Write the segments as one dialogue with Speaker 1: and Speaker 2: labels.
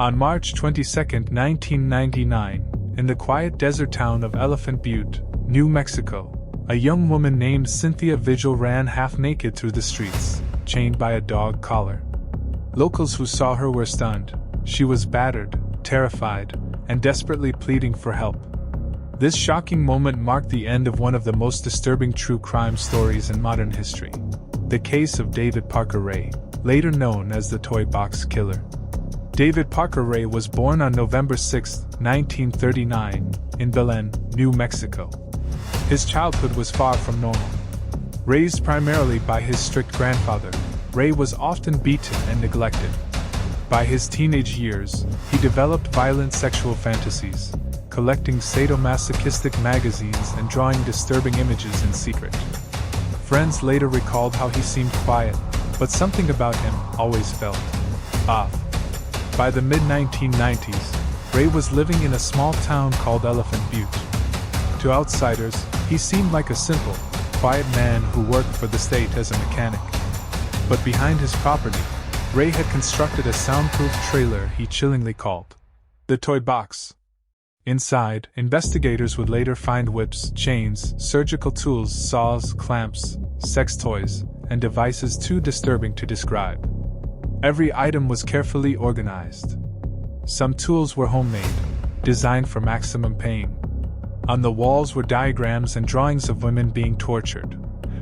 Speaker 1: On March 22, 1999, in the quiet desert town of Elephant Butte, New Mexico, a young woman named Cynthia Vigil ran half-naked through the streets, chained by a dog collar. Locals who saw her were stunned. She was battered, terrified, and desperately pleading for help. This shocking moment marked the end of one of the most disturbing true crime stories in modern history. The case of David Parker Ray, later known as the Toy Box Killer. David Parker Ray was born on November 6, 1939, in Belen, New Mexico. His childhood was far from normal. Raised primarily by his strict grandfather, Ray was often beaten and neglected. By his teenage years, he developed violent sexual fantasies, collecting sadomasochistic magazines and drawing disturbing images in secret. Friends later recalled how he seemed quiet, but something about him always felt off. By the mid-1990s, Ray was living in a small town called Elephant Butte. To outsiders, he seemed like a simple, quiet man who worked for the state as a mechanic. But behind his property, Ray had constructed a soundproof trailer he chillingly called the Toy Box. Inside, investigators would later find whips, chains, surgical tools, saws, clamps, sex toys, and devices too disturbing to describe. Every item was carefully organized. Some tools were homemade, designed for maximum pain. On the walls were diagrams and drawings of women being tortured.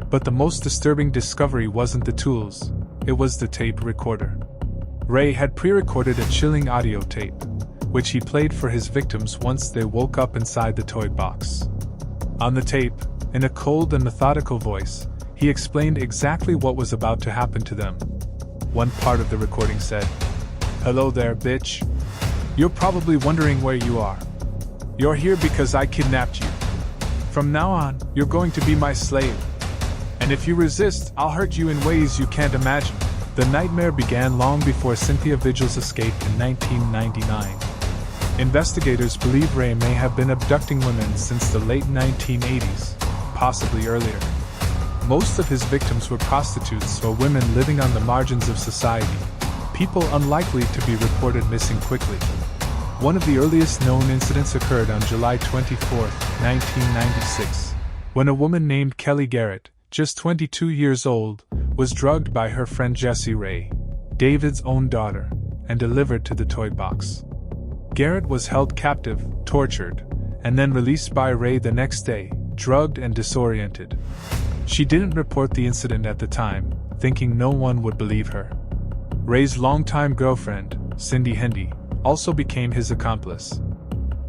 Speaker 1: But the most disturbing discovery wasn't the tools, it was the tape recorder. Ray had pre-recorded a chilling audio tape, which he played for his victims once they woke up inside the toy box. On the tape, in a cold and methodical voice, he explained exactly what was about to happen to them. One part of the recording said, "Hello there, bitch. You're probably wondering where you are. You're here because I kidnapped you. From now on, you're going to be my slave. And if you resist, I'll hurt you in ways you can't imagine." The nightmare began long before Cynthia Vigil's escape in 1999. Investigators believe Ray may have been abducting women since the late 1980s, possibly earlier. Most of his victims were prostitutes or women living on the margins of society, people unlikely to be reported missing quickly. One of the earliest known incidents occurred on July 24, 1996, when a woman named Kelly Garrett, just 22 years old, was drugged by her friend Jessie Ray, David's own daughter, and delivered to the toy box. Garrett was held captive, tortured, and then released by Ray the next day, drugged and disoriented. She didn't report the incident at the time, thinking no one would believe her. Ray's longtime girlfriend, Cindy Hendy, also became his accomplice.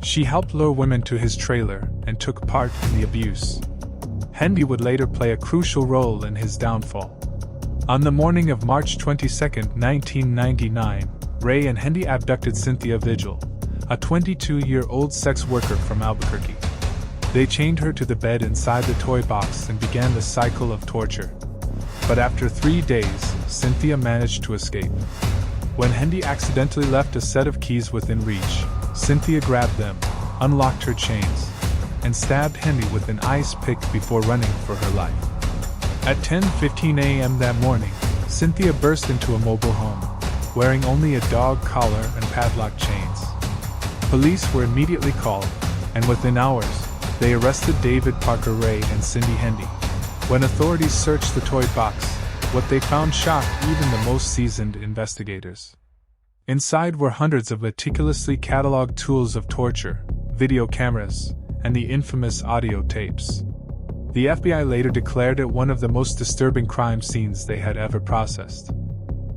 Speaker 1: She helped lure women to his trailer and took part in the abuse. Hendy would later play a crucial role in his downfall. On the morning of March 22, 1999, Ray and Hendy abducted Cynthia Vigil, a 22-year-old sex worker from Albuquerque. They chained her to the bed inside the toy box and began the cycle of torture. But after 3 days, Cynthia managed to escape. When Hendy accidentally left a set of keys within reach, Cynthia grabbed them, unlocked her chains, and stabbed Hendy with an ice pick before running for her life. At 10:15 a.m. that morning, Cynthia burst into a mobile home, wearing only a dog collar and padlock chains. Police were immediately called, and within hours, they arrested David Parker Ray and Cindy Hendy. When authorities searched the toy box, what they found shocked even the most seasoned investigators. Inside were hundreds of meticulously cataloged tools of torture, video cameras, and the infamous audio tapes. The FBI later declared it one of the most disturbing crime scenes they had ever processed.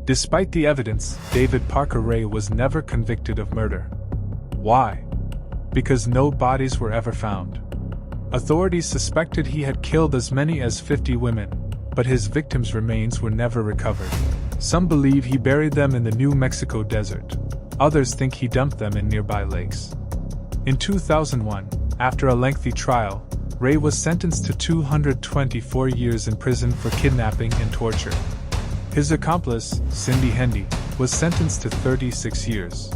Speaker 1: Despite the evidence, David Parker Ray was never convicted of murder. Why? Because no bodies were ever found. Authorities suspected he had killed as many as 50 women, but his victims' remains were never recovered. Some believe he buried them in the New Mexico desert. Others think he dumped them in nearby lakes. In 2001, after a lengthy trial, Ray was sentenced to 224 years in prison for kidnapping and torture. His accomplice, Cindy Hendy, was sentenced to 36 years.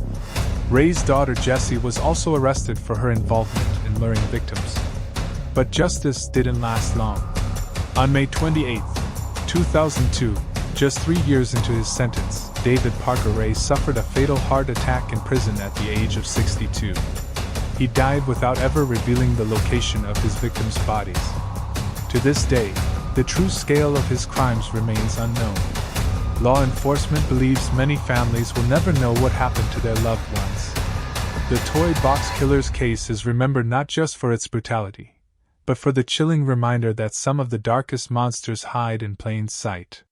Speaker 1: Ray's daughter Jessie was also arrested for her involvement in luring victims. But justice didn't last long. On May 28, 2002, Just 3 years into his sentence, David Parker Ray suffered a fatal heart attack in prison at the age of 62. He died without ever revealing the location of his victims' bodies. To this day, the true scale of his crimes remains unknown. Law enforcement believes many families will never know what happened to their loved ones. The Toy Box Killer's case is remembered not just for its brutality, but for the chilling reminder that some of the darkest monsters hide in plain sight.